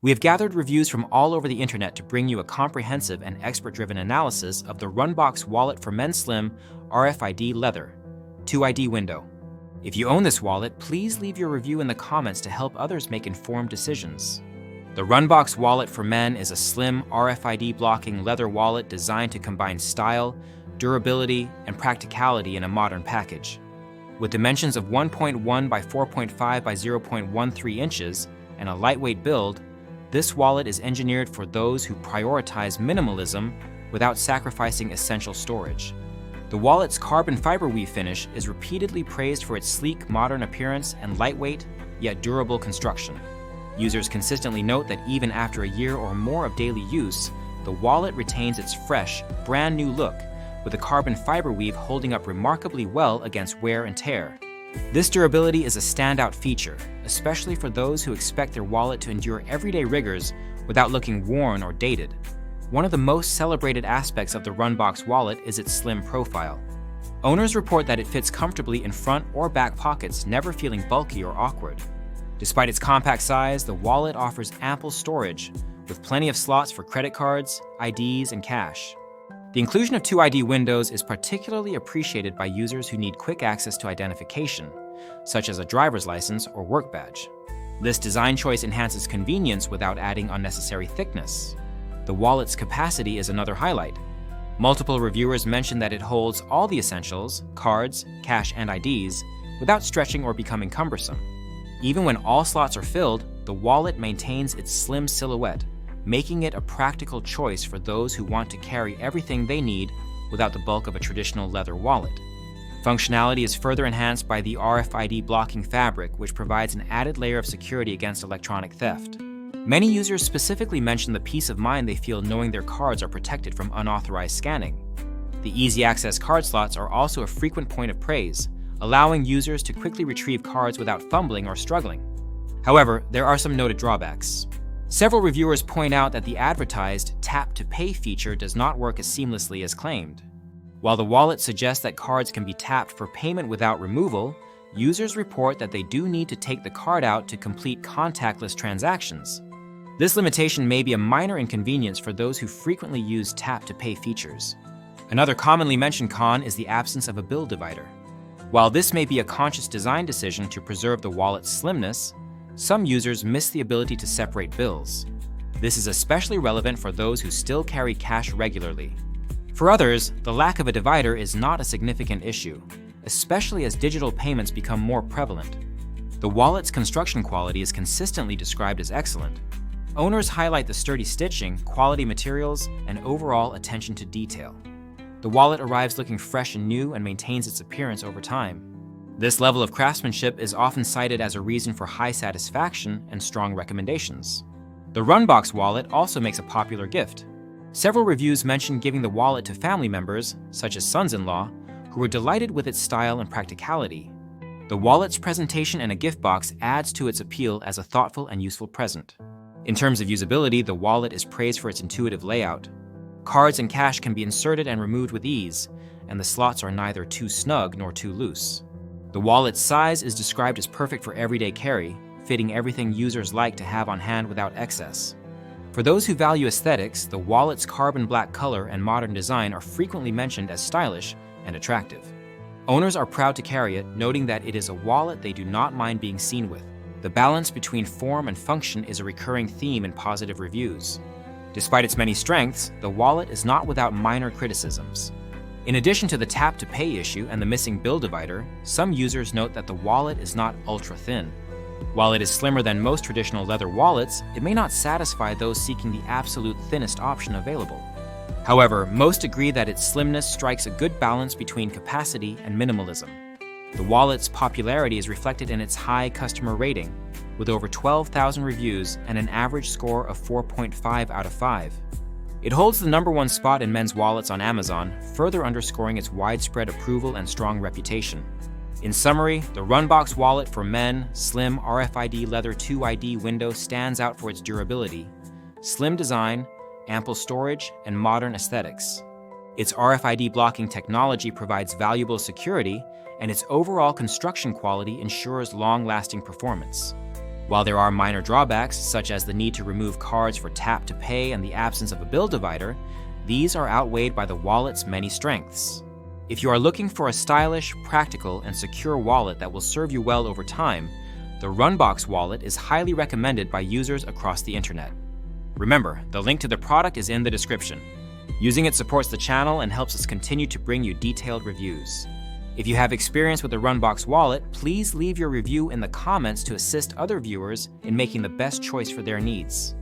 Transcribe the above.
We have gathered reviews from all over the internet to bring you a comprehensive and expert-driven analysis of the RUNBOX Wallet for Men Slim RFID Leather 2ID window. If you own this wallet, please leave your review in the comments to help others make informed decisions. The RUNBOX Wallet for Men is a slim RFID blocking leather wallet designed to combine style, durability, and practicality in a modern package. With dimensions of 1.1 by 4.5 by 0.13 inches and a lightweight build, this wallet is engineered for those who prioritize minimalism without sacrificing essential storage. The wallet's carbon fiber weave finish is repeatedly praised for its sleek, modern appearance and lightweight, yet durable construction. Users consistently note that even after a year or more of daily use, the wallet retains its fresh, brand new look, with the carbon fiber weave holding up remarkably well against wear and tear. This durability is a standout feature, especially for those who expect their wallet to endure everyday rigors without looking worn or dated. One of the most celebrated aspects of the RUNBOX wallet is its slim profile. Owners report that it fits comfortably in front or back pockets, never feeling bulky or awkward. Despite its compact size, the wallet offers ample storage, with plenty of slots for credit cards, IDs, and cash. The inclusion of two ID windows is particularly appreciated by users who need quick access to identification, such as a driver's license or work badge. This design choice enhances convenience without adding unnecessary thickness. The wallet's capacity is another highlight. Multiple reviewers mention that it holds all the essentials, cards, cash, and IDs, without stretching or becoming cumbersome. Even when all slots are filled, the wallet maintains its slim silhouette, making it a practical choice for those who want to carry everything they need without the bulk of a traditional leather wallet. Functionality is further enhanced by the RFID blocking fabric, which provides an added layer of security against electronic theft. Many users specifically mention the peace of mind they feel knowing their cards are protected from unauthorized scanning. The easy-access card slots are also a frequent point of praise, allowing users to quickly retrieve cards without fumbling or struggling. However, there are some noted drawbacks. Several reviewers point out that the advertised tap-to-pay feature does not work as seamlessly as claimed. While the wallet suggests that cards can be tapped for payment without removal, users report that they do need to take the card out to complete contactless transactions. This limitation may be a minor inconvenience for those who frequently use tap-to-pay features. Another commonly mentioned con is the absence of a bill divider. While this may be a conscious design decision to preserve the wallet's slimness, some users miss the ability to separate bills. This is especially relevant for those who still carry cash regularly. For others, the lack of a divider is not a significant issue, especially as digital payments become more prevalent. The wallet's construction quality is consistently described as excellent. Owners highlight the sturdy stitching, quality materials, and overall attention to detail. The wallet arrives looking fresh and new and maintains its appearance over time. This level of craftsmanship is often cited as a reason for high satisfaction and strong recommendations. The RUNBOX wallet also makes a popular gift. Several reviews mention giving the wallet to family members, such as sons-in-law, who were delighted with its style and practicality. The wallet's presentation in a gift box adds to its appeal as a thoughtful and useful present. In terms of usability, the wallet is praised for its intuitive layout. Cards and cash can be inserted and removed with ease, and the slots are neither too snug nor too loose. The wallet's size is described as perfect for everyday carry, fitting everything users like to have on hand without excess. For those who value aesthetics, the wallet's carbon black color and modern design are frequently mentioned as stylish and attractive. Owners are proud to carry it, noting that it is a wallet they do not mind being seen with. The balance between form and function is a recurring theme in positive reviews. Despite its many strengths, the wallet is not without minor criticisms. In addition to the tap-to-pay issue and the missing bill divider, some users note that the wallet is not ultra-thin. While it is slimmer than most traditional leather wallets, it may not satisfy those seeking the absolute thinnest option available. However, most agree that its slimness strikes a good balance between capacity and minimalism. The wallet's popularity is reflected in its high customer rating, with over 12,000 reviews and an average score of 4.5 out of 5. It holds the #1 spot in men's wallets on Amazon, further underscoring its widespread approval and strong reputation. In summary, the RUNBOX Wallet for Men Slim RFID Leather 2ID window stands out for its durability, slim design, ample storage, and modern aesthetics. Its RFID blocking technology provides valuable security, and its overall construction quality ensures long-lasting performance. While there are minor drawbacks, such as the need to remove cards for tap to pay and the absence of a bill divider, these are outweighed by the wallet's many strengths. If you are looking for a stylish, practical, and secure wallet that will serve you well over time, the RUNBOX wallet is highly recommended by users across the internet. Remember, the link to the product is in the description. Using it supports the channel and helps us continue to bring you detailed reviews. If you have experience with the RUNBOX wallet, please leave your review in the comments to assist other viewers in making the best choice for their needs.